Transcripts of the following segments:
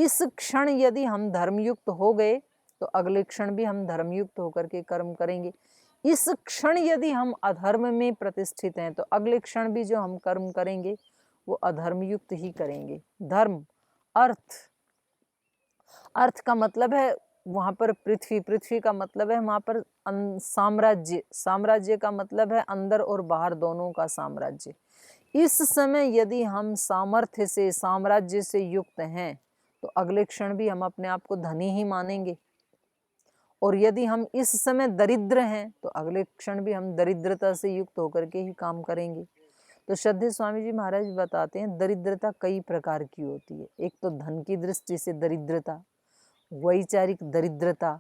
इस क्षण यदि हम धर्मयुक्त हो गए तो अगले क्षण भी हम धर्मयुक्त होकर के कर्म करेंगे। इस क्षण यदि हम अधर्म में प्रतिष्ठित हैं तो अगले क्षण भी जो हम कर्म करेंगे वो अधर्मयुक्त ही करेंगे। धर्म, अर्थ, अर्थ का मतलब है वहां पर पृथ्वी, पृथ्वी का मतलब है वहां पर साम्राज्य, साम्राज्य का मतलब है अंदर और बाहर दोनों का साम्राज्य। इस समय यदि हम सामर्थ्य से, साम्राज्य से युक्त हैं तो अगले क्षण भी हम अपने आप को धनी ही मानेंगे, और यदि हम इस समय दरिद्र हैं तो अगले क्षण भी हम दरिद्रता से युक्त होकर के ही काम करेंगे। तो श्रद्धेय स्वामी जी महाराज बताते हैं दरिद्रता कई प्रकार की होती है। एक तो धन की दृष्टि से दरिद्रता, वैचारिक दरिद्रता,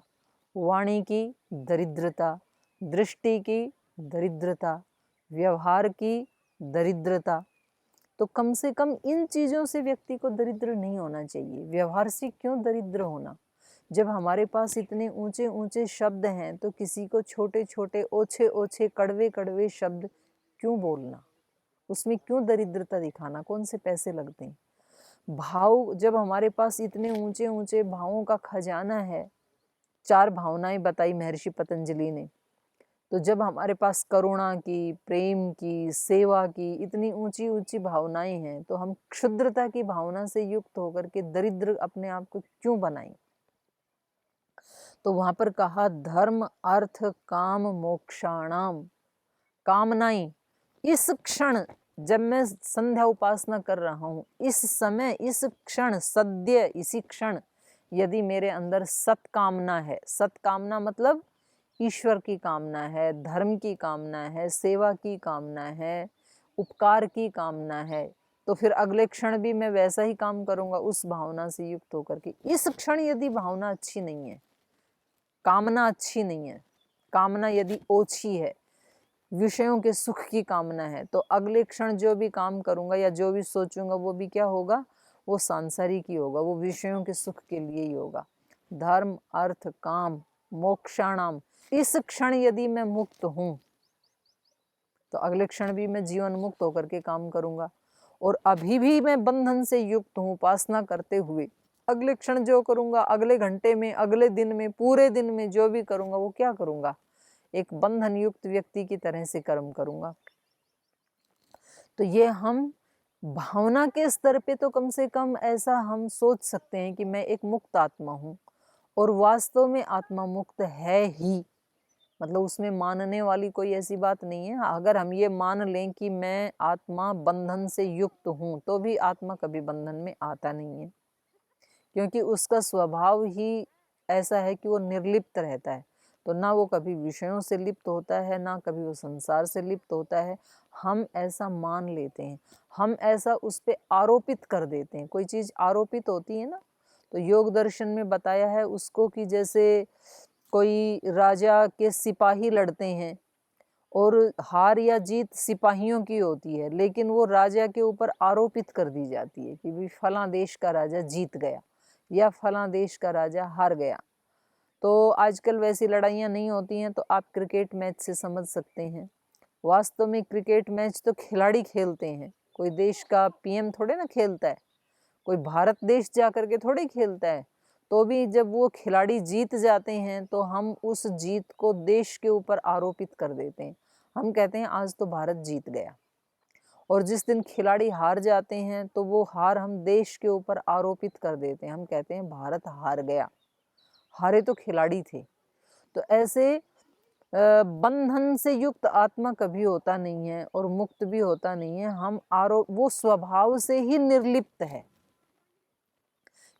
वाणी की दरिद्रता, दृष्टि की दरिद्रता, व्यवहार की दरिद्रता। तो कम से कम इन चीजों से व्यक्ति को दरिद्र नहीं होना चाहिए। व्यवहार से क्यों दरिद्र होना? जब हमारे पास इतने ऊंचे ऊंचे शब्द हैं तो किसी को छोटे छोटे, ओछे ओछे, कड़वे कड़वे शब्द क्यों बोलना? उसमें क्यों दरिद्रता दिखाना? कौन से पैसे लगते हैं? भाव, जब हमारे पास इतने ऊंचे ऊंचे भावों का खजाना है, 4 भावनाएं बताई महर्षि पतंजलि ने, तो जब हमारे पास करुणा की, प्रेम की, सेवा की इतनी ऊंची ऊंची भावनाएं हैं तो हम क्षुद्रता की भावना से युक्त होकर के दरिद्र अपने आप को क्यों बनाएं? तो वहां पर कहा धर्म, अर्थ, काम, मोक्षाणाम, कामनाएं। इस क्षण जब मैं संध्या उपासना कर रहा हूं, इस समय, इस क्षण, सद्य, इसी क्षण यदि मेरे अंदर सत्कामना है, सत्कामना मतलब ईश्वर की कामना है, धर्म की कामना है, सेवा की कामना है, उपकार की कामना है, तो फिर अगले क्षण भी मैं वैसा ही काम करूंगा उस भावना से युक्त होकर के। इस क्षण यदि भावना अच्छी नहीं है, कामना अच्छी नहीं है, कामना यदि ओछी है, विषयों के सुख की कामना है, तो अगले क्षण जो भी काम करूंगा या जो भी सोचूंगा वो भी क्या होगा? वो सांसारिक ही होगा, वो विषयों के सुख के लिए ही होगा। धर्म, अर्थ, काम, मोक्षाणाम। इस क्षण यदि मैं मुक्त हूं तो अगले क्षण भी मैं जीवन मुक्त होकर के काम करूंगा, और अभी भी मैं बंधन से युक्त हूं उपासना करते हुए, अगले क्षण जो करूंगा, अगले घंटे में, अगले दिन में, पूरे दिन में जो भी करूंगा वो क्या करूंगा? एक बंधन युक्त व्यक्ति की तरह से कर्म करूंगा। तो ये हम भावना के स्तर पे तो कम से कम ऐसा हम सोच सकते हैं कि मैं एक मुक्त आत्मा हूं, और वास्तव में आत्मा मुक्त है ही, मतलब उसमें मानने वाली कोई ऐसी बात नहीं है। अगर हम ये मान लें कि मैं आत्मा बंधन से युक्त हूं तो भी आत्मा कभी बंधन में आता नहीं है, क्योंकि उसका स्वभाव ही ऐसा है कि वो निर्लिप्त रहता है। तो ना वो कभी विषयों से लिप्त होता है, ना कभी वो संसार से लिप्त होता है। हम ऐसा मान लेते हैं, हम ऐसा उस पे आरोपित कर देते हैं। कोई चीज आरोपित होती है ना, तो योग दर्शन में बताया है उसको कि जैसे कोई राजा के सिपाही लड़ते हैं और हार या जीत सिपाहियों की होती है, लेकिन वो राजा के ऊपर आरोपित कर दी जाती है कि भी फलां देश का राजा जीत गया या फलां देश का राजा हार गया। तो आजकल वैसी लड़ाइयाँ नहीं होती हैं, तो आप क्रिकेट मैच से समझ सकते हैं। वास्तव में क्रिकेट मैच तो खिलाड़ी खेलते हैं, कोई देश का पीएम थोड़े ना खेलता है, कोई भारत देश जा करके थोड़े खेलता है। तो भी जब वो खिलाड़ी जीत जाते हैं तो हम उस जीत को देश के ऊपर आरोपित कर देते हैं। हम कहते हैं आज तो भारत जीत गया, और जिस दिन खिलाड़ी हार जाते हैं तो वो हार हम देश के ऊपर आरोपित कर देते हैं। हम कहते हैं भारत हार गया, हारे तो खिलाड़ी थे। तो ऐसे बंधन से युक्त आत्मा कभी होता नहीं है और मुक्त भी होता नहीं है। हम वो स्वभाव से ही निर्लिप्त है,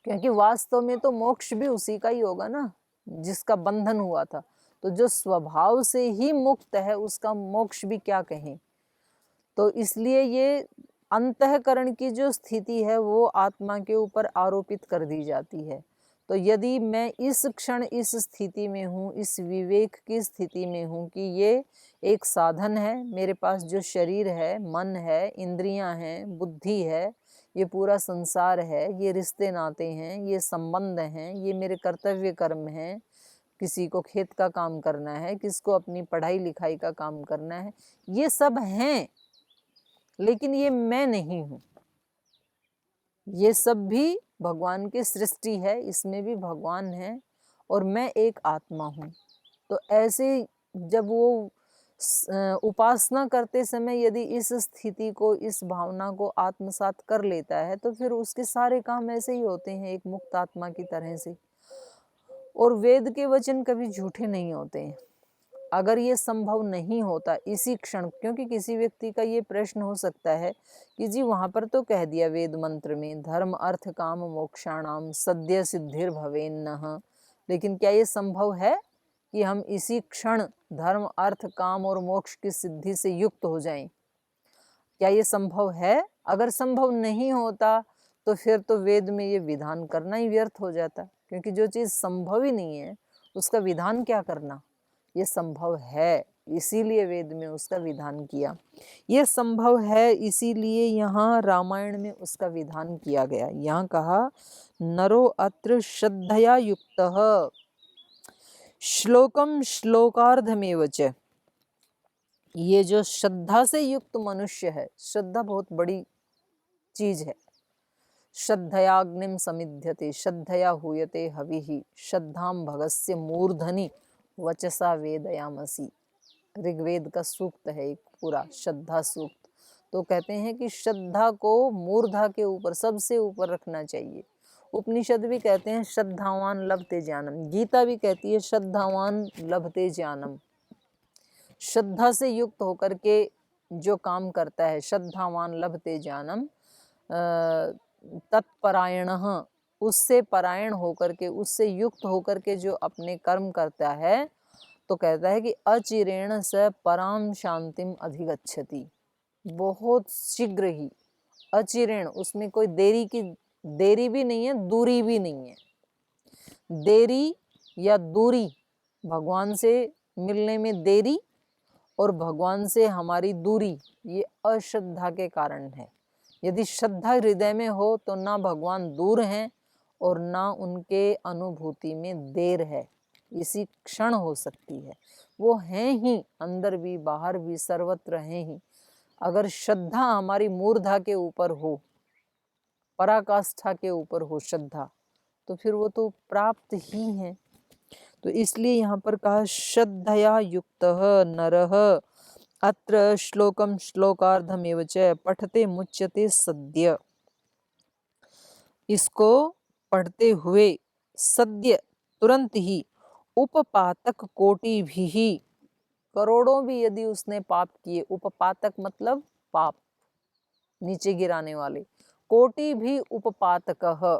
क्योंकि वास्तव में तो मोक्ष भी उसी का ही होगा ना जिसका बंधन हुआ था। तो जो स्वभाव से ही मुक्त है उसका मोक्ष भी क्या कहें। तो इसलिए ये अंतःकरण की जो स्थिति है वो आत्मा के ऊपर आरोपित कर दी जाती है। तो यदि मैं इस क्षण इस स्थिति में हूँ, इस विवेक की स्थिति में हूँ कि ये एक साधन है, मेरे पास जो शरीर है, मन है, इंद्रियां हैं, बुद्धि है, ये पूरा संसार है, ये रिश्ते नाते हैं, ये संबंध हैं, ये मेरे कर्तव्य कर्म हैं, किसी को खेत का काम करना है, किसको अपनी पढ़ाई लिखाई का काम करना है, ये सब हैं, लेकिन ये मैं नहीं हूं। ये सब भी भगवान की सृष्टि है, इसमें भी भगवान है और मैं एक आत्मा हूँ। तो ऐसे जब वो उपासना करते समय यदि इस स्थिति को, इस भावना को आत्मसात कर लेता है तो फिर उसके सारे काम ऐसे ही होते हैं, एक मुक्त आत्मा की तरह से। और वेद के वचन कभी झूठे नहीं होते हैं। अगर ये संभव नहीं होता इसी क्षण, क्योंकि किसी व्यक्ति का ये प्रश्न हो सकता है कि जी वहां पर तो कह दिया वेद मंत्र में धर्म अर्थ काम मोक्षाणाम सद्य सिद्धिर भवेन्नः, लेकिन क्या ये संभव है कि हम इसी क्षण धर्म अर्थ काम और मोक्ष की सिद्धि से युक्त हो जाएं? क्या ये संभव है? अगर संभव नहीं होता तो फिर तो वेद में ये विधान करना ही व्यर्थ हो जाता, क्योंकि जो चीज संभव ही नहीं है उसका विधान क्या करना। ये संभव है, इसीलिए वेद में उसका विधान किया। ये संभव है, इसीलिए यहाँ रामायण में उसका विधान किया गया। यहाँ कहा नरो अत्र श्रद्धया युक्तः श्लोकम श्लोकार्धमेव च। ये जो श्रद्धा से युक्त मनुष्य है, श्रद्धा बहुत बड़ी चीज है। श्रद्धयाग्निम समिध्यते श्रद्धया हूयते हविः श्रद्धाम भगस्य मूर्धनि वचसा वेदयामसि। ऋग्वेद का सूक्त है एक पूरा, श्रद्धा सूक्त। तो कहते हैं कि श्रद्धा को मूर्धा के ऊपर, सबसे ऊपर रखना चाहिए। उपनिषद भी कहते हैं श्रद्धावान लभते ज्ञानम, गीता भी कहती है श्रद्धावान लभते ज्ञानम। श्रद्धा से युक्त होकर के जो काम करता है, श्रद्धावान लभते ज्ञानम, तत्परायण, उससे परायण होकर के, उससे युक्त होकर के जो अपने कर्म करता है, तो कहता है कि अचिरेण स पराम शांतिम अधिगच्छति। बहुत शीघ्र ही, अचिरेण, उसमें कोई देरी भी नहीं है, दूरी भी नहीं है। देरी या दूरी, भगवान से मिलने में देरी और भगवान से हमारी दूरी, ये अश्रद्धा के कारण है। यदि श्रद्धा हृदय में हो तो ना भगवान दूर हैं और ना उनके अनुभूति में देर है, इसी क्षण हो सकती है। वो हैं ही, अंदर भी बाहर भी सर्वत्र हैं ही। अगर श्रद्धा हमारी मूर्धा के ऊपर हो, पराकाष्ठा के ऊपर हो श्रद्धा, तो फिर वो तो प्राप्त ही है। तो इसलिए यहाँ पर कहा श्रद्धया युक्तः नरः अत्र श्लोकम श्लोकार्धमेव च पठते मुच्यते सद्य। इसको पढ़ते हुए सद्य, तुरंत ही, उपपातक कोटि भी, करोड़ों भी यदि उसने पाप किए, उपपातक मतलब पाप, नीचे गिराने वाले, कोटि भी उपपातकः,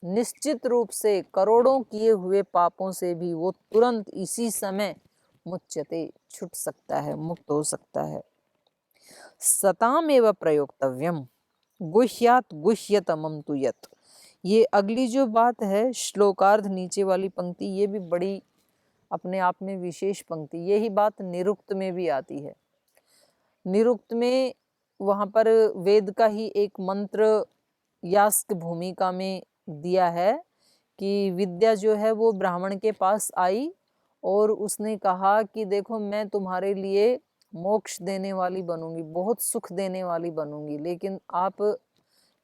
निश्चित रूप से करोड़ों किए हुए पापों से भी वो तुरंत इसी समय मुच्यते, छूट सकता है, मुक्त हो सकता है। सतामेव प्रयोक्तव्यम गुह्यात गुह्यतमम तु यत्। ये अगली जो बात है, श्लोकार्ध नीचे वाली पंक्ति, ये भी बड़ी अपने आप में विशेष पंक्ति। यही बात निरुक्त में भी आती है। निरुक्त में वहाँ पर वेद का ही एक मंत्र यास्क भूमिका में दिया है कि विद्या जो है वो ब्राह्मण के पास आई और उसने कहा कि देखो मैं तुम्हारे लिए मोक्ष देने वाली बनूंगी, बहुत सुख देने वाली बनूंगी, लेकिन आप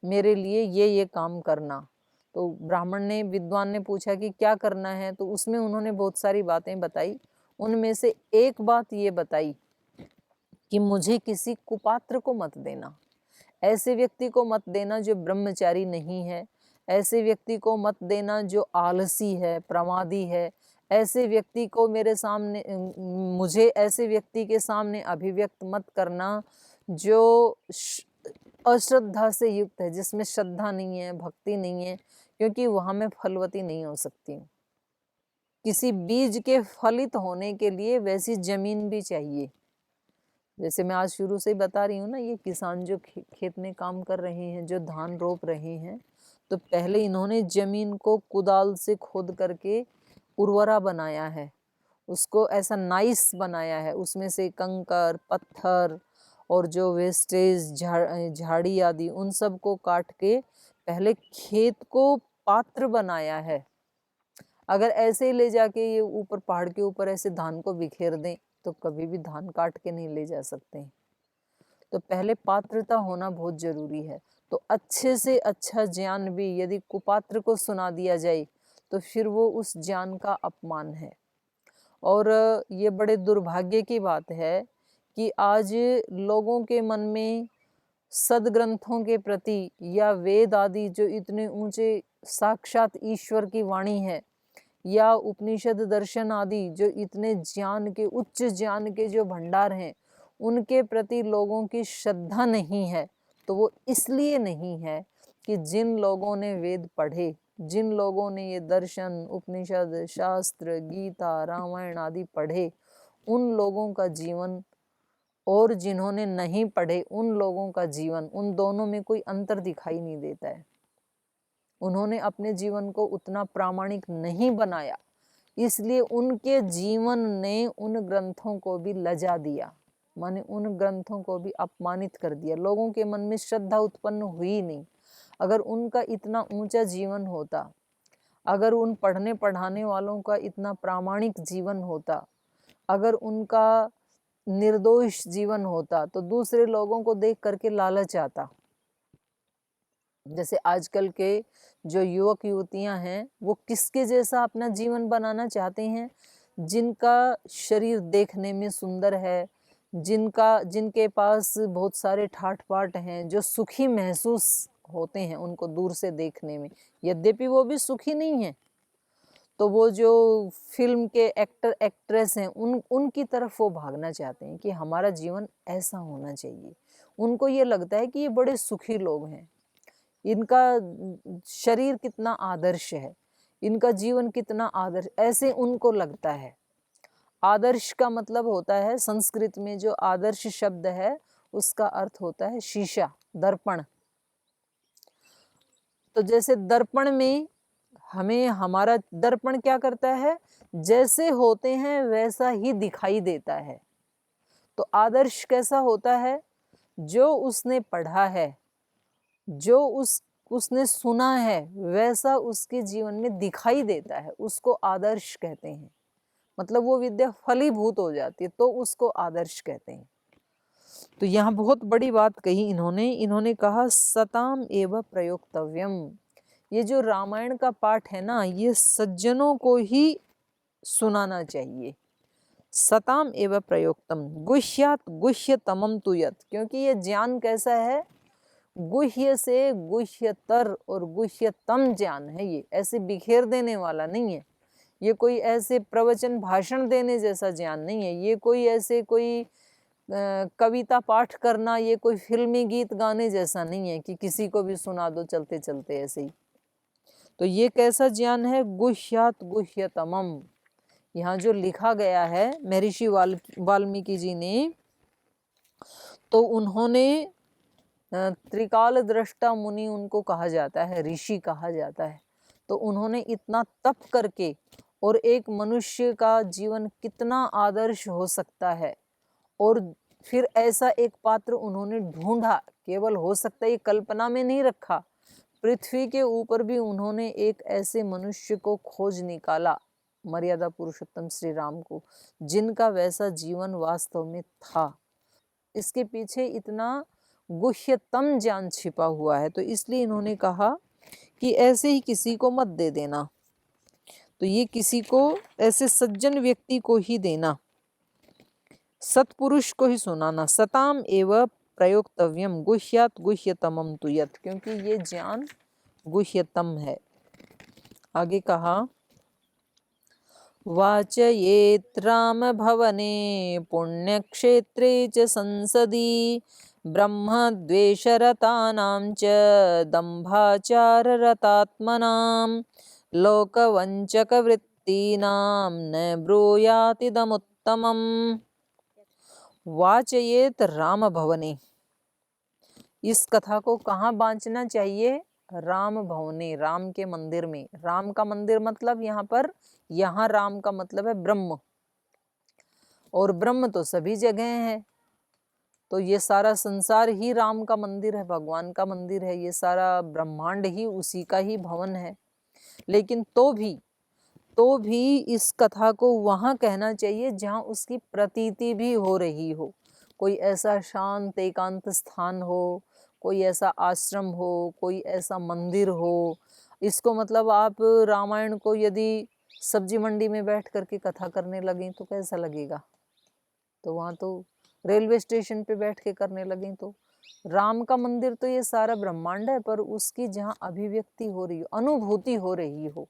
मेरे लिए ये काम करना। तो ब्राह्मण ने, विद्वान ने पूछा कि क्या करना है, तो उसमें उन्होंने बहुत सारी बातें बताई। उनमें से एक बात ये बताई कि मुझे किसी कुपात्र को मत देना, ऐसे व्यक्ति को मत देना जो ब्रह्मचारी नहीं है, ऐसे व्यक्ति को मत देना जो आलसी है, प्रमादी है, ऐसे व्यक्ति को मेरे सामने, मुझे ऐसे व्यक्ति के सामने अभिव्यक्त मत करना जो अश्रद्धा से युक्त है, जिसमें श्रद्धा नहीं है, भक्ति नहीं है, क्योंकि वहां मैं फलवती नहीं हो सकती हूँ। किसी बीज के फलित होने के लिए वैसी जमीन भी चाहिए। जैसे मैं आज शुरू से ही बता रही हूँ ना, ये किसान जो खेत में काम कर रहे हैं, जो धान रोप रहे हैं, तो पहले इन्होंने जमीन को कुदाल से खोद करके उर्वरा बनाया है, उसको ऐसा नाइस बनाया है, उसमें से कंकर पत्थर और जो वेस्टेज झाड़ी आदि उन सब को काट के पहले खेत को पात्र बनाया है। अगर ऐसे ही ले जाके ये ऊपर पहाड़ के ऊपर ऐसे धान को बिखेर दें तो कभी भी धान काट के नहीं ले जा सकते। तो पहले पात्रता होना बहुत जरूरी है। तो अच्छे से अच्छा ज्ञान भी यदि कुपात्र को सुना दिया जाए तो फिर वो उस ज्ञान का अपमान है। और ये बड़े दुर्भाग्य की बात है कि आज लोगों के मन में सदग्रंथों के प्रति या वेद आदि जो इतने ऊंचे साक्षात ईश्वर की वाणी है, या उपनिषद दर्शन आदि जो इतने ज्ञान के उच्च ज्ञान के जो भंडार हैं, उनके प्रति लोगों की श्रद्धा नहीं है। तो वो इसलिए नहीं है कि जिन लोगों ने वेद पढ़े, जिन लोगों ने ये दर्शन, उपनिषद, शास्त्र, गीता, रामायण आदि पढ़े, उन लोगों का जीवन और जिन्होंने नहीं पढ़े उन लोगों का जीवन, उन दोनों में कोई अंतर दिखाई नहीं देता है। उन्होंने अपने जीवन को उतना प्रामाणिक नहीं बनाया, इसलिए उनके जीवन ने उन ग्रंथों को भी लजा दिया, माने उन ग्रंथों को भी अपमानित कर दिया। लोगों के मन में श्रद्धा उत्पन्न हुई नहीं। अगर उनका इतना ऊंचा जीवन होता, अगर उन पढ़ने पढ़ाने वालों का इतना प्रामाणिक जीवन होता, अगर उनका निर्दोष जीवन होता, तो दूसरे लोगों को देख करके लालच आता। जैसे आजकल के जो युवक युवतियां हैं, वो किसके जैसा अपना जीवन बनाना चाहते हैं? जिनका शरीर देखने में सुंदर है, जिनके पास बहुत सारे ठाट बाट हैं, जो सुखी महसूस होते हैं उनको दूर से देखने में, यद्यपि वो भी सुखी नहीं है। तो वो जो फिल्म के एक्टर एक्ट्रेस हैं, उनकी तरफ वो भागना चाहते हैं कि हमारा जीवन ऐसा होना चाहिए। उनको ये लगता है कि ये बड़े सुखी लोग हैं, इनका शरीर कितना आदर्श है, इनका जीवन कितना आदर्श, ऐसे उनको लगता है। आदर्श का मतलब होता है, संस्कृत में जो आदर्श शब्द है उसका अर्थ होता है शीशा, दर्पण। तो जैसे दर्पण में हमें हमारा दर्पण क्या करता है, जैसे होते हैं वैसा ही दिखाई देता है। तो आदर्श कैसा होता है? जो उसने पढ़ा है, जो उसने सुना है, वैसा उसके जीवन में दिखाई देता है, उसको आदर्श कहते हैं। मतलब वो विद्या फलीभूत हो जाती है तो उसको आदर्श कहते हैं। तो यहाँ बहुत बड़ी बात कही इन्होंने कहा सताम एव प्रयोक्तव्यम। ये जो रामायण का पाठ है ना, ये सज्जनों को ही सुनाना चाहिए। सताम एव प्रयोक्तम गुह्यात गुह्यतमम तुयत, क्योंकि ये ज्ञान कैसा है, गुह्य से गुह्यतर और गुह्यतम ज्ञान है। ये ऐसे बिखेर देने वाला नहीं है, ये कोई ऐसे प्रवचन भाषण देने जैसा ज्ञान नहीं है, ये कोई ऐसे कोई कविता पाठ करना, ये कोई फिल्मी गीत गाने जैसा नहीं है कि किसी को भी सुना दो चलते चलते ऐसे ही। तो ये कैसा ज्ञान है? गुह्यात गुह्यतमम। यहाँ जो लिखा गया है महर्षि वाल्मीकि जी ने, तो उन्होंने त्रिकाल दृष्टा मुनि उनको कहा जाता है, ऋषि कहा जाता है। तो उन्होंने इतना तप करके, और एक मनुष्य का जीवन कितना आदर्श हो सकता है, और फिर ऐसा एक पात्र उन्होंने ढूंढा, केवल हो सकता है ये कल्पना में नहीं रखा, पृथ्वी के ऊपर भी उन्होंने एक ऐसे मनुष्य को खोज निकाला, मर्यादा पुरुषोत्तम श्री राम को, जिनका वैसा जीवन वास्तव में था। इसके पीछे इतना गुह्यतम ज्ञान छिपा हुआ है। तो इसलिए इन्होंने कहा कि ऐसे ही किसी को मत दे देना, तो ये किसी को, ऐसे सज्जन व्यक्ति को ही देना, सत्पुरुष को ही सुनाना। सताम एव प्रयोक्तव्यम गुह्यात गुह्यतमम तुयत, क्योंकि ये ज्ञान गुह्यतम है। आगे कहा वाचयेत् राम भवने पुण्यक्षेत्रे च संसदि ब्रह्मद्वेषरतानां च दम्भाचाररतात्मनां लोकवञ्चकवृत्तीनां न ब्रूयातिदमुत्तमम्। वाचयेत राम भवने, इस कथा को कहाँ बांचना चाहिए? राम भवने, राम के मंदिर में। राम का मंदिर मतलब यहाँ पर, यहाँ राम का मतलब है ब्रह्म, और ब्रह्म तो सभी जगह है। तो ये सारा संसार ही राम का मंदिर है, भगवान का मंदिर है, ये सारा ब्रह्मांड ही उसी का ही भवन है। लेकिन तो भी इस कथा को वहाँ कहना चाहिए जहाँ उसकी प्रतीति भी हो रही हो, कोई ऐसा शांत एकांत स्थान हो, कोई ऐसा आश्रम हो, कोई ऐसा मंदिर हो, इसको मतलब आप रामायण को यदि सब्जी मंडी में बैठ करके कथा करने लगें तो कैसा लगेगा? तो वहाँ तो रेलवे स्टेशन पे बैठ के करने लगें तो राम का मंदिर तो ये सारा ब्रह्मांड है, पर उसकी जहाँ अभिव्यक्ति हो रही हो, अनुभूति हो रही हो,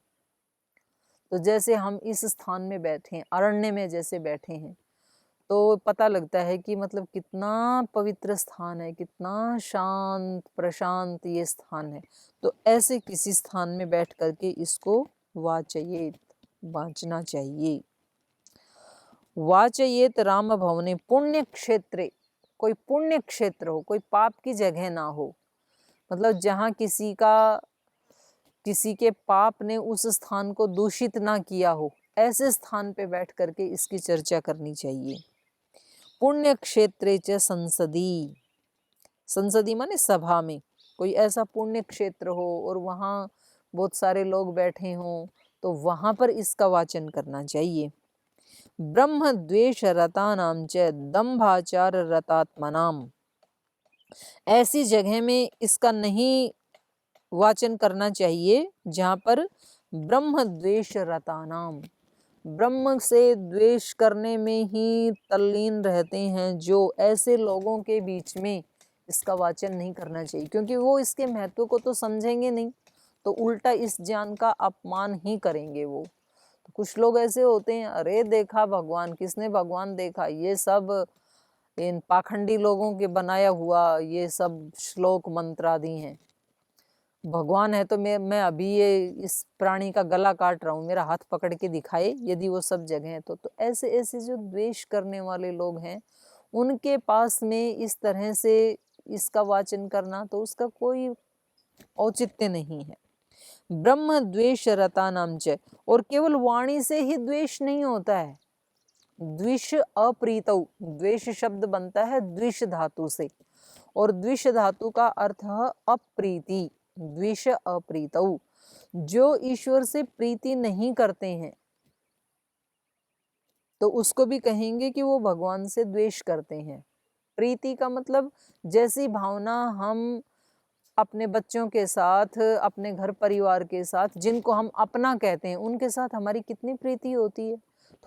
तो जैसे हम इस स्थान में बैठे हैं, अरण्य में जैसे बैठे हैं, तो पता लगता है कि मतलब कितना पवित्र स्थान है, कितना शांत प्रशांत ये स्थान है। तो ऐसे किसी स्थान में बैठ करके इसको वाचयेत, वाचना चाहिए। वाचयेत राम भवने पुण्य क्षेत्रे, कोई पुण्य क्षेत्र हो, कोई पाप की जगह ना हो, मतलब जहाँ किसी के पाप ने उस स्थान को दूषित ना किया हो, ऐसे स्थान पे बैठ करके इसकी चर्चा करनी चाहिए। पुण्य क्षेत्रे च संसदी, संसदी माने सभा में, कोई ऐसा पुण्य क्षेत्र हो और वहाँ बहुत सारे लोग बैठे हों, तो वहाँ पर इसका वाचन करना चाहिए। ब्रह्म द्वेष रतानाम च दंभाचार रतात्मनाम, ऐसी जगह में इसका नहीं वाचन करना चाहिए जहाँ पर ब्रह्म द्वेष रतानाम, ब्रह्म से द्वेष करने में ही तल्लीन रहते हैं, जो ऐसे लोगों के बीच में इसका वाचन नहीं करना चाहिए, क्योंकि वो इसके महत्व को तो समझेंगे नहीं, तो उल्टा इस ज्ञान का अपमान ही करेंगे वो। तो कुछ लोग ऐसे होते हैं, अरे देखा भगवान, किसने भगवान देखा, ये सब इन पाखंडी लोगों के बनाया हुआ ये सब श्लोक मंत्र आदि हैं। भगवान है तो मैं अभी ये इस प्राणी का गला काट रहा हूँ, मेरा हाथ पकड़ के दिखाए, यदि वो सब जगह है तो ऐसे ऐसे जो द्वेष करने वाले लोग हैं, उनके पास में इस तरह से इसका वाचन करना तो उसका कोई औचित्य नहीं है। ब्रह्म द्वेष रतानाम च, और केवल वाणी से ही द्वेष नहीं होता है, द्विष अप्रीतौ, द्वेष शब्द बनता है द्विष धातु से, और द्विष धातु का अर्थ है अप्रीति, द्विष अप्रीतौ, जो ईश्वर से प्रीति नहीं करते हैं तो उसको भी कहेंगे कि वो भगवान से द्वेष करते हैं। प्रीति का मतलब जैसी भावना हम अपने बच्चों के साथ, अपने घर परिवार के साथ, जिनको हम अपना कहते हैं, उनके साथ हमारी कितनी प्रीति होती है।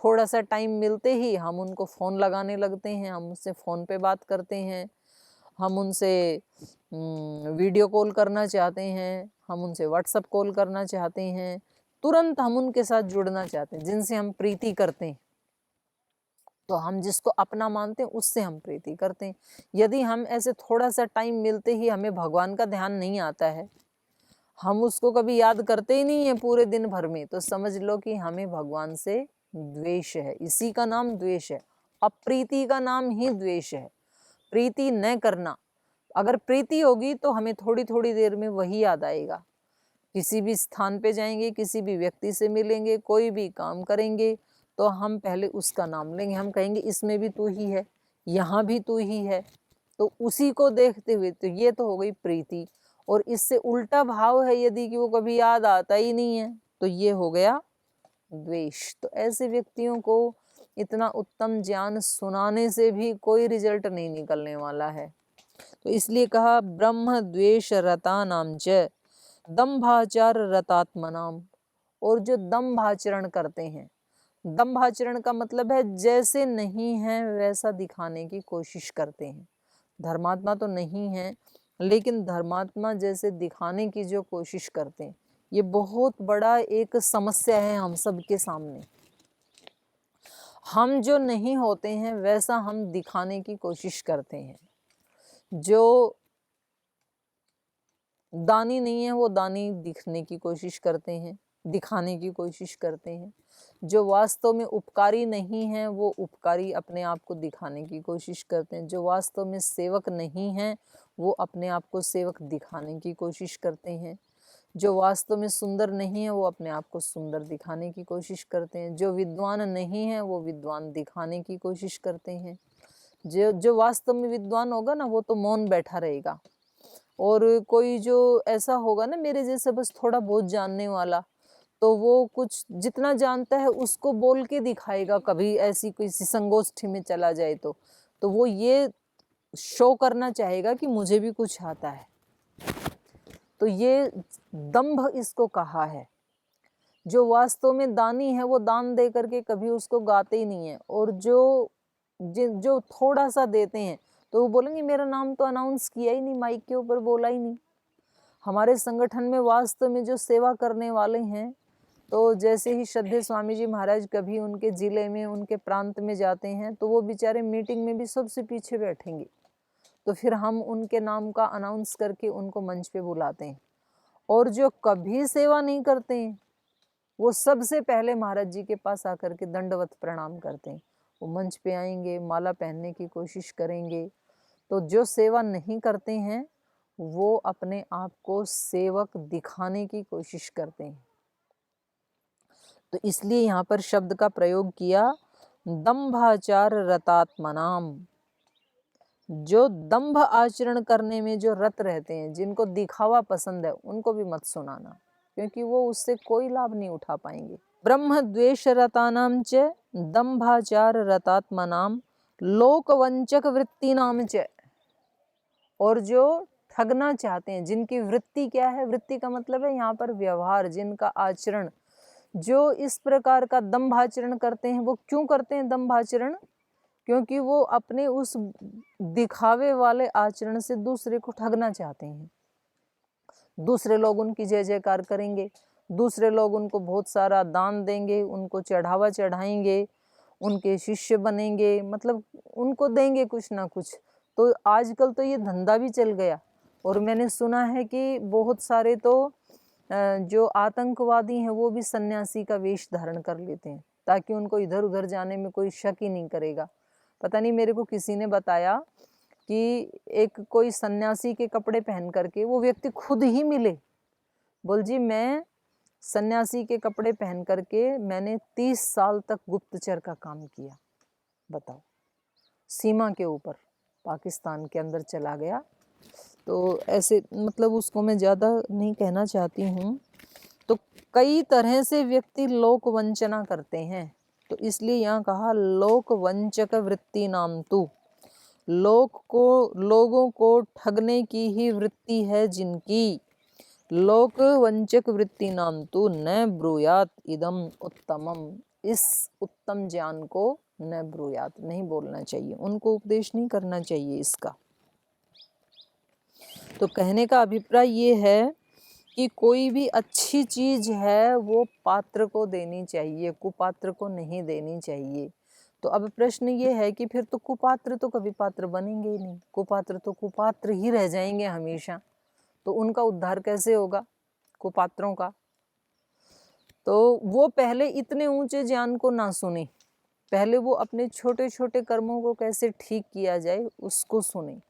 थोड़ा सा टाइम मिलते ही हम उनको फ़ोन लगाने लगते हैं, हम उससे फ़ोन पे बात करते हैं, हम उनसे वीडियो कॉल करना चाहते हैं, हम उनसे व्हाट्सएप कॉल करना चाहते हैं, तुरंत हम उनके साथ जुड़ना चाहते हैं, जिनसे हम प्रीति करते हैं। तो हम जिसको अपना मानते हैं उससे हम प्रीति करते हैं। यदि हम ऐसे थोड़ा सा टाइम मिलते ही हमें भगवान का ध्यान नहीं आता है, हम उसको कभी याद करते ही नहीं है पूरे दिन भर में, तो समझ लो कि हमें भगवान से द्वेष है। इसी का नाम द्वेष है, अप्रीति का नाम ही द्वेष है। प्रीति न करना, अगर प्रीति होगी तो हमें थोड़ी थोड़ी देर में वही याद आएगा। किसी भी स्थान पे जाएंगे, किसी भी व्यक्ति से मिलेंगे, कोई भी काम करेंगे तो हम पहले उसका नाम लेंगे, हम कहेंगे इसमें भी तू ही है, यहाँ भी तू ही है, तो उसी को देखते हुए, तो ये तो हो गई प्रीति। और इससे उल्टा भाव है यदि कि वो कभी याद आता ही नहीं है, तो ये हो गया द्वेष। तो ऐसे व्यक्तियों को इतना उत्तम ज्ञान सुनाने से भी कोई रिजल्ट नहीं निकलने वाला है। तो इसलिए कहा ब्रह्म द्वेष रतानाम च दंभाचार रतात्मनाम, और जो दंभाचरण करते हैं, दंभाचरण का मतलब है जैसे नहीं है वैसा दिखाने की कोशिश करते हैं। धर्मात्मा तो नहीं है, लेकिन धर्मात्मा जैसे दिखाने की जो कोशिश करते हैं, ये बहुत बड़ा एक समस्या है हम सबके सामने। हम जो नहीं होते हैं वैसा हम दिखाने की कोशिश करते हैं। जो दानी नहीं है वो दानी दिखने की कोशिश करते हैं, दिखाने की कोशिश करते हैं। जो वास्तव में उपकारी नहीं है वो उपकारी अपने आप को दिखाने की कोशिश करते हैं। जो वास्तव में सेवक नहीं है वो अपने आप को सेवक दिखाने की कोशिश करते हैं। जो वास्तव में सुंदर नहीं है वो अपने आप को सुंदर दिखाने की कोशिश करते हैं। जो विद्वान नहीं है वो विद्वान दिखाने की कोशिश करते हैं। जो वास्तव में विद्वान होगा ना वो तो मौन बैठा रहेगा, और कोई जो ऐसा होगा ना मेरे जैसे बस थोड़ा बहुत जानने वाला, तो वो कुछ जितना जानता है उसको बोल के दिखाएगा। कभी ऐसी कोई संगोष्ठी में चला जाए तो वो ये शो करना चाहेगा कि मुझे भी कुछ आता है। तो ये दंभ इसको कहा है। जो वास्तव में दानी है वो दान दे करके कभी उसको गाते ही नहीं है, और जो थोड़ा सा देते हैं तो वो बोलेंगे मेरा नाम तो अनाउंस किया ही नहीं, माइक के ऊपर बोला ही नहीं। हमारे संगठन में वास्तव में जो सेवा करने वाले हैं, तो जैसे ही श्रद्धेय स्वामी जी महाराज कभी उनके जिले में, उनके प्रांत में जाते हैं, तो वो बेचारे मीटिंग में भी सबसे पीछे बैठेंगे। तो फिर हम उनके नाम का अनाउंस करके उनको मंच पे बुलाते हैं। और जो कभी सेवा नहीं करते हैं, वो सबसे पहले महाराज जी के पास आकर के दंडवत प्रणाम करते हैं। वो मंच पे आएंगे, माला पहनने की कोशिश करेंगे। तो जो सेवा नहीं करते हैं वो अपने आप को सेवक दिखाने की कोशिश करते हैं। तो इसलिए यहाँ पर शब्द का प्रयोग किया, दंभाचार रतात्मनाम। जो दंभ आचरण करने में जो रत रहते हैं, जिनको दिखावा पसंद है, उनको भी मत सुनाना, क्योंकि वो उससे कोई लाभ नहीं उठा पाएंगे। ब्रह्म द्वेष रतानाम च दंभाचार रतात्मनाम लोकवंचक वृत्ति नाम च। और जो ठगना चाहते हैं, जिनकी वृत्ति क्या है, वृत्ति का मतलब है यहाँ पर व्यवहार, जिनका आचरण जो इस प्रकार का दंभ आचरण करते हैं। वो क्यों करते हैं दंभ आचरण? क्योंकि वो अपने उस दिखावे वाले आचरण से दूसरे को ठगना चाहते हैं। दूसरे लोग उनकी जय जयकार करेंगे, दूसरे लोग उनको बहुत सारा दान देंगे, उनको चढ़ावा चढ़ाएंगे, उनके शिष्य बनेंगे, मतलब उनको देंगे कुछ ना कुछ। तो आजकल तो ये धंधा भी चल गया। और मैंने सुना है कि बहुत सारे तो जो आतंकवादी हैं वो भी सन्यासी का वेश धारण कर लेते हैं, ताकि उनको इधर उधर जाने में कोई शक ही नहीं करेगा। पता नहीं, मेरे को किसी ने बताया कि एक कोई सन्यासी के कपड़े पहन करके वो व्यक्ति खुद ही मिले, बोल जी मैं सन्यासी के कपड़े पहन करके मैंने 30 साल तक गुप्तचर का काम किया। बताओ, सीमा के ऊपर पाकिस्तान के अंदर चला गया। तो ऐसे मतलब उसको मैं ज़्यादा नहीं कहना चाहती हूँ। तो कई तरह से व्यक्ति लोक वंचना करते हैं। तो इसलिए यहाँ कहा लोक वंचक वृत्ति नाम तू। लोगों को ठगने की ही वृत्ति है जिनकी, लोक वंचक वृत्ति नाम तू न ब्रूयात इदम उत्तमम। इस उत्तम ज्ञान को न ब्रूयात, नहीं बोलना चाहिए, उनको उपदेश नहीं करना चाहिए इसका। तो कहने का अभिप्राय ये है कि कोई भी अच्छी चीज है वो पात्र को देनी चाहिए, कुपात्र को नहीं देनी चाहिए। तो अब प्रश्न ये है कि फिर तो कुपात्र तो कभी पात्र बनेंगे ही नहीं, कुपात्र तो कुपात्र ही रह जाएंगे हमेशा। तो उनका उद्धार कैसे होगा कुपात्रों का? तो वो पहले इतने ऊंचे ज्ञान को ना सुने, पहले वो अपने छोटे छोटे कर्मों को कैसे ठीक किया जाए उसको सुने।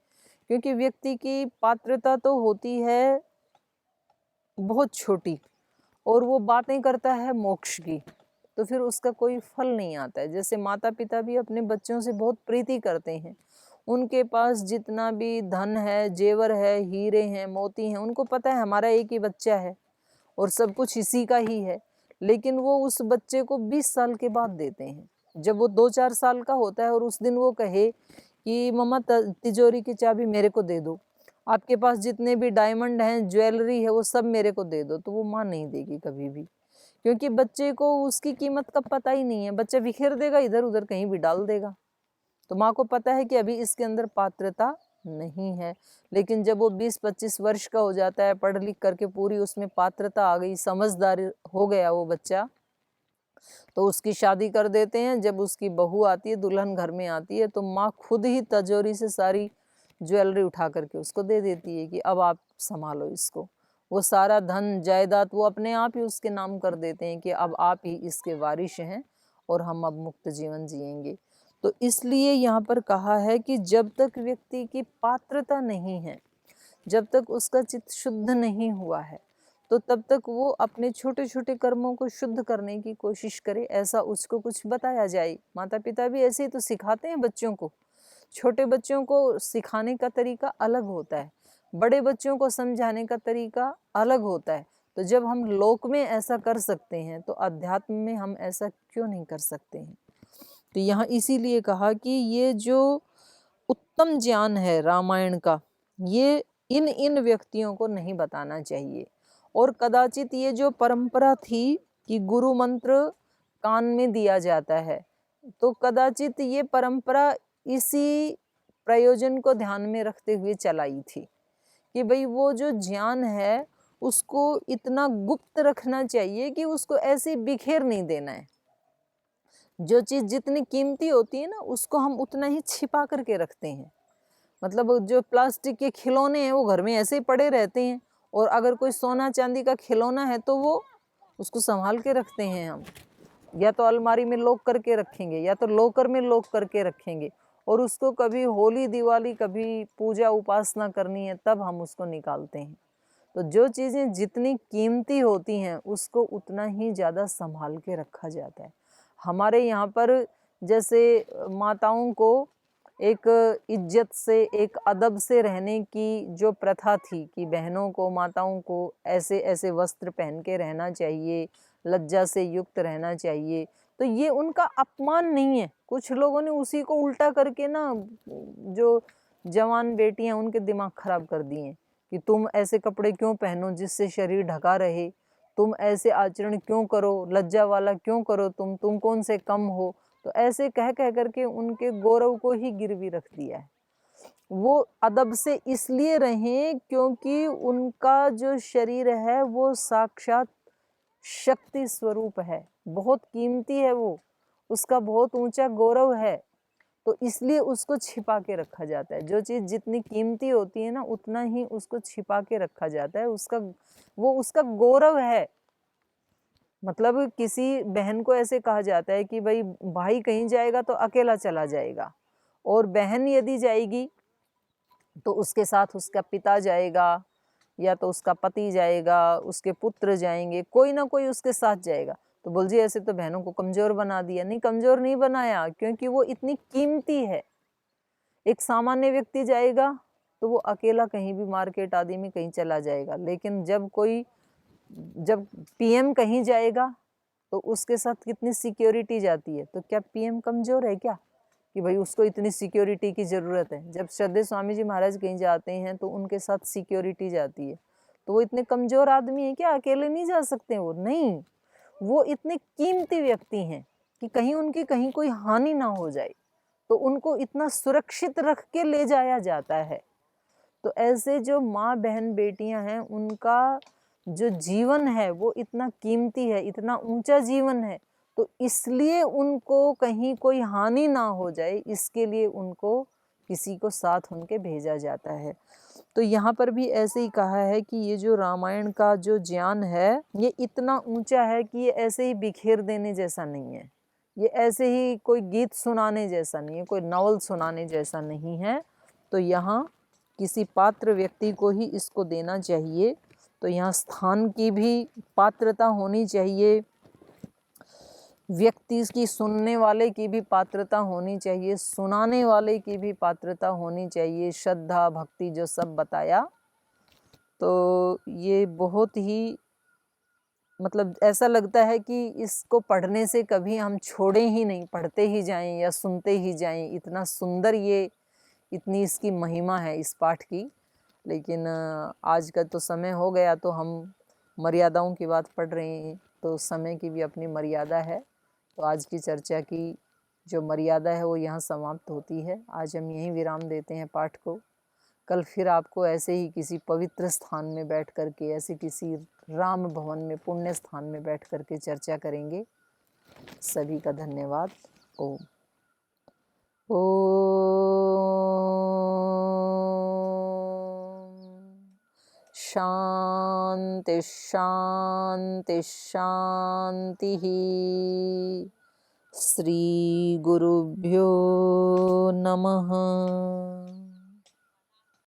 क्योंकि व्यक्ति की पात्रता तो होती है बहुत छोटी, और वो बातें करता है मोक्ष की, तो फिर उसका कोई फल नहीं आता है। जैसे माता पिता भी अपने बच्चों से बहुत प्रीति करते हैं, उनके पास जितना भी धन है, जेवर है, हीरे हैं, मोती हैं, उनको पता है हमारा एक ही बच्चा है और सब कुछ इसी का ही है, लेकिन वो उस बच्चे को 20 साल के बाद देते हैं, जब वो 2-4 साल का होता है, और उस दिन वो कहे कि मम्मा तिजोरी की चाबी मेरे को दे दो, आपके पास जितने भी डायमंड हैं, ज्वेलरी है, वो सब मेरे को दे दो, तो वो माँ नहीं देगी कभी भी। क्योंकि बच्चे को उसकी कीमत का पता ही नहीं है, बच्चा बिखेर देगा, इधर उधर कहीं भी डाल देगा। तो माँ को पता है कि अभी इसके अंदर पात्रता नहीं है। लेकिन जब वो 20-25 वर्ष का हो जाता है, पढ़ लिख करके पूरी उसमें पात्रता आ गई, समझदार हो गया वो बच्चा, तो उसकी शादी कर देते हैं। जब उसकी बहू आती है, दुल्हन घर में आती है, तो माँ खुद ही तिजोरी से सारी ज्वेलरी उठा करके उसको दे देती है कि अब आप संभालो इसको। वो सारा धन जायदाद वो अपने आप ही उसके नाम कर देते हैं कि अब आप ही इसके वारिश हैं और हम अब मुक्त जीवन जिएंगे। तो इसलिए यहाँ पर कहा है कि जब तक व्यक्ति की पात्रता नहीं है, जब तक उसका चित्त शुद्ध नहीं हुआ है, तो तब तक वो अपने छोटे छोटे कर्मों को शुद्ध करने की कोशिश करे, ऐसा उसको कुछ बताया जाए। माता पिता भी ऐसे ही तो सिखाते हैं बच्चों को। छोटे बच्चों को सिखाने का तरीका अलग होता है, बड़े बच्चों को समझाने का तरीका अलग होता है। तो जब हम लोक में ऐसा कर सकते हैं, तो अध्यात्म में हम ऐसा क्यों नहीं कर सकते हैं? तो यहाँ इसीलिए कहा कि ये जो उत्तम ज्ञान है रामायण का, ये इन व्यक्तियों को नहीं बताना चाहिए। और कदाचित ये जो परंपरा थी कि गुरु मंत्र कान में दिया जाता है, तो कदाचित ये परंपरा इसी प्रयोजन को ध्यान में रखते हुए चलाई थी कि भाई वो जो ज्ञान है उसको इतना गुप्त रखना चाहिए कि उसको ऐसे बिखेर नहीं देना है। जो चीज़ जितनी कीमती होती है ना उसको हम उतना ही छिपा करके रखते हैं। मतलब जो प्लास्टिक के खिलौने हैं वो घर में ऐसे ही पड़े रहते हैं, और अगर कोई सोना चांदी का खिलौना है तो वो उसको संभाल के रखते हैं हम, या तो अलमारी में लॉक करके रखेंगे या तो लॉकर में लॉक करके रखेंगे, और उसको कभी होली दिवाली कभी पूजा उपासना करनी है तब हम उसको निकालते हैं। तो जो चीज़ें जितनी कीमती होती हैं उसको उतना ही ज़्यादा संभाल के रखा जाता है। हमारे यहाँ पर जैसे माताओं को एक इज्जत से एक अदब से रहने की जो प्रथा थी कि बहनों को माताओं को ऐसे ऐसे वस्त्र पहन के रहना चाहिए, लज्जा से युक्त रहना चाहिए, तो ये उनका अपमान नहीं है। कुछ लोगों ने उसी को उल्टा करके ना जो जवान बेटियां उनके दिमाग खराब कर दिए कि तुम ऐसे कपड़े क्यों पहनो जिससे शरीर ढका रहे, तुम ऐसे आचरण क्यों करो, लज्जा वाला क्यों करो, तुम कौन से कम हो। तो ऐसे कह कह करके उनके गौरव को ही गिरवी रख दिया है। वो अदब से इसलिए रहें क्योंकि उनका जो शरीर है वो साक्षात शक्ति स्वरूप है, बहुत कीमती है, वो उसका बहुत ऊंचा गौरव है, तो इसलिए उसको छिपा के रखा जाता है। जो चीज़ जितनी कीमती होती है ना उतना ही उसको छिपा के रखा जाता है, वो उसका गौरव है। मतलब किसी बहन को ऐसे कहा जाता है कि भाई भाई कहीं जाएगा तो अकेला चला जाएगा, और बहन यदि जाएगी तो उसके साथ उसका पिता जाएगा, या तो उसका पति जाएगा, उसके पुत्र जाएंगे, कोई ना कोई उसके साथ जाएगा। तो बोल जी ऐसे तो बहनों को कमज़ोर बना दिया। नहीं, कमज़ोर नहीं बनाया, क्योंकि वो इतनी कीमती है। एक सामान्य व्यक्ति जाएगा तो वो अकेला कहीं भी मार्केट आदि में कहीं चला जाएगा, लेकिन जब पीएम कहीं जाएगा तो उसके साथ कितनी सिक्योरिटी जाती है। तो क्या पीएम कमज़ोर है क्या कि भाई उसको इतनी सिक्योरिटी की ज़रूरत है? जब श्रद्धेय स्वामी जी महाराज कहीं जाते हैं तो उनके साथ सिक्योरिटी जाती है। तो वो इतने कमज़ोर आदमी हैं क्या, अकेले नहीं जा सकते वो? नहीं, वो इतने कीमती व्यक्ति हैं कि कहीं उनकी कहीं कोई हानि ना हो जाए, तो उनको इतना सुरक्षित रख के ले जाया जाता है। तो ऐसे जो माँ बहन बेटियां हैं उनका जो जीवन है वो इतना कीमती है, इतना ऊंचा जीवन है, तो इसलिए उनको कहीं कोई हानि ना हो जाए, इसके लिए उनको किसी को साथ उनके भेजा जाता है। तो यहाँ पर भी ऐसे ही कहा है कि ये जो रामायण का जो ज्ञान है ये इतना ऊंचा है कि ये ऐसे ही बिखेर देने जैसा नहीं है, ये ऐसे ही कोई गीत सुनाने जैसा नहीं है, कोई नॉवल सुनाने जैसा नहीं है। तो यहाँ किसी पात्र व्यक्ति को ही इसको देना चाहिए। तो यहाँ स्थान की भी पात्रता होनी चाहिए, व्यक्ति की सुनने वाले की भी पात्रता होनी चाहिए, सुनाने वाले की भी पात्रता होनी चाहिए, श्रद्धा भक्ति जो सब बताया। तो ये बहुत ही मतलब ऐसा लगता है कि इसको पढ़ने से कभी हम छोड़ें ही नहीं, पढ़ते ही जाएं या सुनते ही जाएं। इतना सुंदर ये, इतनी इसकी महिमा है इस पाठ की। लेकिन आज का तो समय हो गया, तो हम मर्यादाओं की बात पढ़ रहे हैं, तो समय की भी अपनी मर्यादा है। तो आज की चर्चा की जो मर्यादा है वो यहाँ समाप्त होती है। आज हम यहीं विराम देते हैं पाठ को। कल फिर आपको ऐसे ही किसी पवित्र स्थान में बैठ करके, ऐसे किसी राम भवन में, पुण्य स्थान में बैठ करके चर्चा करेंगे। सभी का धन्यवाद। ओम। शांति शांति शांति। श्री गुरुभ्यो नमः।